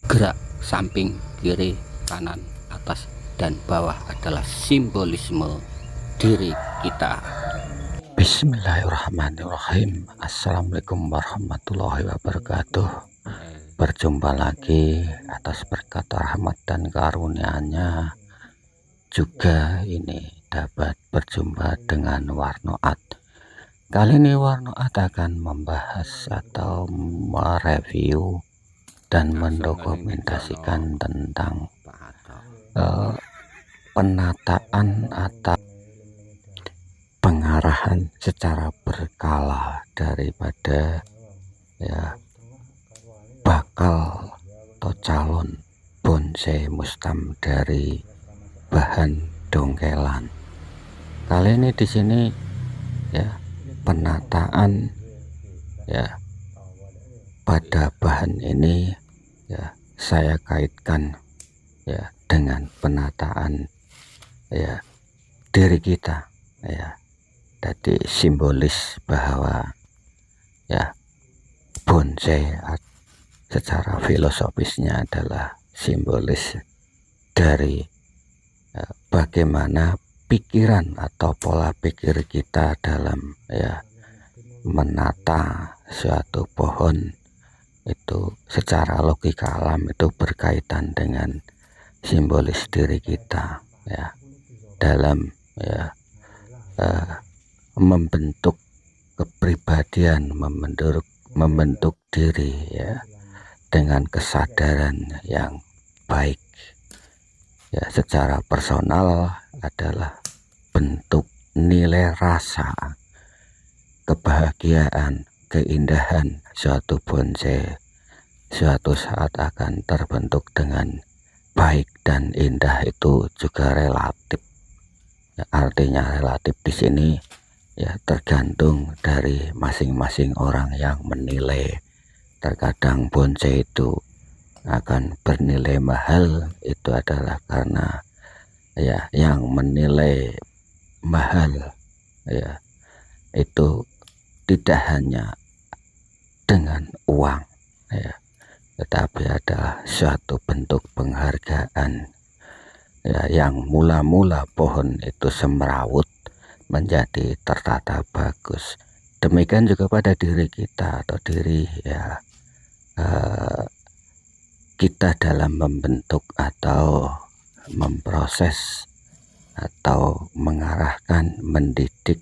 Gerak samping, kiri, kanan, atas, dan bawah adalah simbolisme diri kita. Bismillahirrahmanirrahim. Assalamualaikum warahmatullahi wabarakatuh. Berjumpa lagi atas berkat rahmat dan karunia-Nya. Juga ini dapat berjumpa dengan Warnoat. Kali ini Warnoat akan membahas atau mereview dan mendokumentasikan tentang penataan atau pengarahan secara berkala daripada bakal atau calon bonsai mustam dari bahan dongkelan. Kali ini di sini penataan pada bahan ini saya kaitkan dengan penataan diri kita jadi simbolis bahwa bonsai secara filosofisnya adalah simbolis dari bagaimana pikiran atau pola pikir kita dalam menata suatu pohon itu secara logika alam itu berkaitan dengan simbolis diri kita dalam membentuk kepribadian, membentuk diri dengan kesadaran yang baik secara personal adalah bentuk nilai rasa kebahagiaan, keindahan suatu bonsai suatu saat akan terbentuk dengan baik dan indah itu juga relatif. Artinya relatif di sini tergantung dari masing-masing orang yang menilai. Terkadang bonsai itu akan bernilai mahal, itu adalah karena yang menilai mahal itu tidak hanya dengan uang tetapi adalah suatu bentuk penghargaan yang mula-mula pohon itu semrawut menjadi tertata bagus. Demikian juga pada diri kita atau diri kita dalam membentuk atau memproses atau mengarahkan mendidik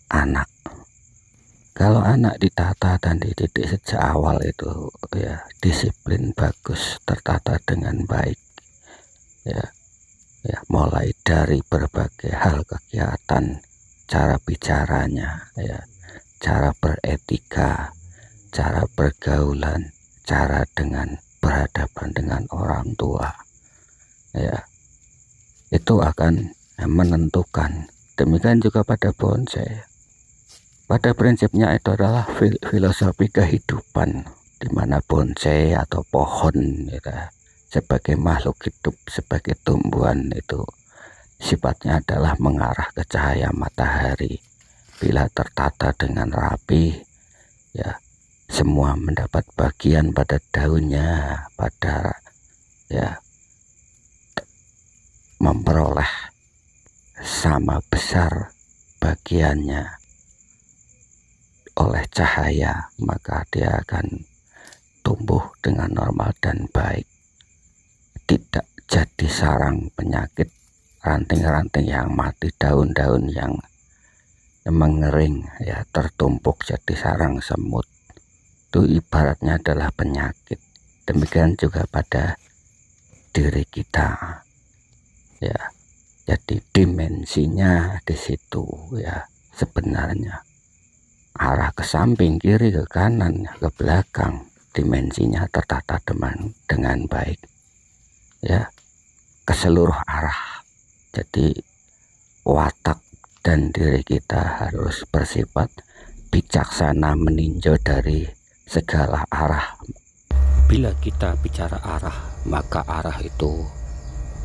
anak. Kalau anak ditata dan dididik sejak awal itu disiplin bagus, tertata dengan baik mulai dari berbagai hal kegiatan, cara bicaranya cara beretika, cara pergaulan, cara dengan berhadapan dengan orang tua itu akan menentukan. Demikian juga pada bonsai. Pada prinsipnya itu adalah filosofi kehidupan, di mana bonsai atau pohon sebagai makhluk hidup, sebagai tumbuhan itu sifatnya adalah mengarah ke cahaya matahari. Bila tertata dengan rapi semua mendapat bagian pada daunnya, pada memperoleh sama besar bagiannya oleh cahaya, maka dia akan tumbuh dengan normal dan baik, tidak jadi sarang penyakit, ranting-ranting yang mati, daun-daun yang mengering tertumpuk jadi sarang semut, itu ibaratnya adalah penyakit. Demikian juga pada diri kita jadi dimensinya di situ sebenarnya arah ke samping, kiri, ke kanan, ke belakang, dimensinya tertata dengan baik ke seluruh arah. Jadi watak dan diri kita harus bersifat bijaksana, meninjau dari segala arah. Bila kita bicara arah, maka arah itu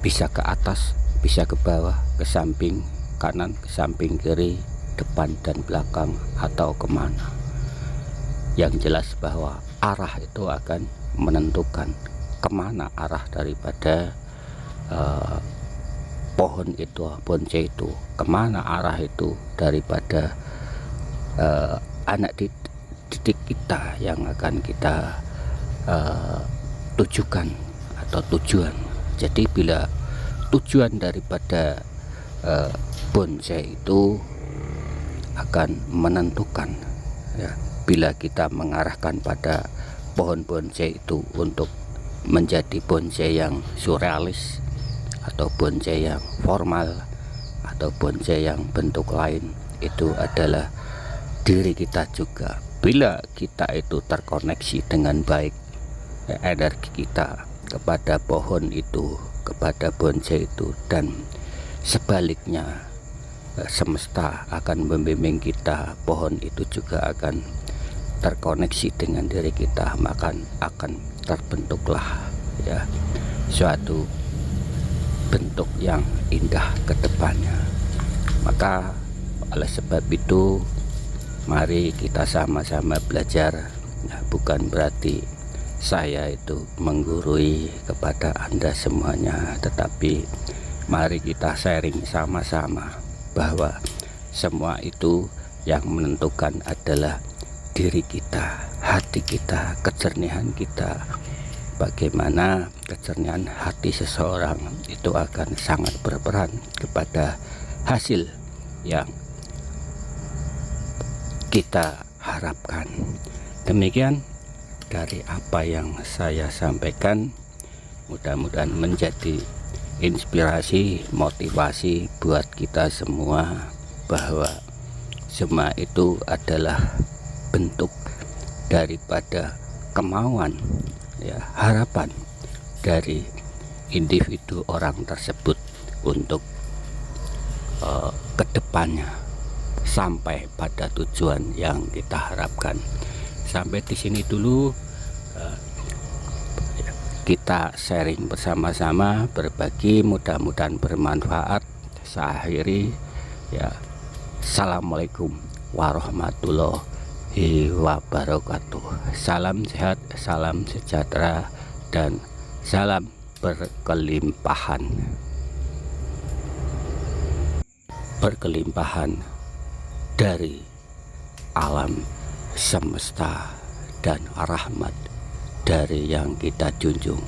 bisa ke atas, bisa ke bawah, ke samping kanan, ke samping kiri, depan dan belakang atau kemana. Yang jelas bahwa arah itu akan menentukan kemana arah daripada pohon itu, bonsai itu, kemana arah itu daripada anak didik kita yang akan kita tujukan atau tujuan. Jadi bila tujuan daripada bonsai itu akan menentukan, ya, bila kita mengarahkan pada pohon bonsai itu untuk menjadi bonsai yang surrealis atau bonsai yang formal atau bonsai yang bentuk lain, itu adalah diri kita juga. Bila kita itu terkoneksi dengan baik, energi kita kepada pohon itu, kepada bonsai itu, dan sebaliknya semesta akan membimbing kita, pohon itu juga akan terkoneksi dengan diri kita, maka akan terbentuklah, ya, suatu bentuk yang indah ke depannya. Maka oleh sebab itu, mari kita sama-sama belajar. Nah, bukan berarti saya itu menggurui kepada Anda semuanya, tetapi mari kita sharing sama-sama bahwa semua itu yang menentukan adalah diri kita, hati kita, kejernihan kita. Bagaimana kejernihan hati seseorang itu akan sangat berperan kepada hasil yang kita harapkan. Demikian dari apa yang saya sampaikan, mudah-mudahan menjadi inspirasi, motivasi buat kita semua bahwa semua itu adalah bentuk daripada kemauan, ya, harapan dari individu orang tersebut untuk kedepannya sampai pada tujuan yang kita harapkan. Sampai di sini dulu, kita sharing bersama-sama, berbagi, mudah-mudahan bermanfaat. Saya akhiri, ya, assalamualaikum warahmatullahi wabarakatuh. Salam sehat, salam sejahtera, dan salam berkelimpahan. Berkelimpahan dari alam semesta dan rahmat dari yang kita junjung,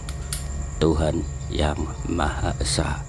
Tuhan yang Maha Esa.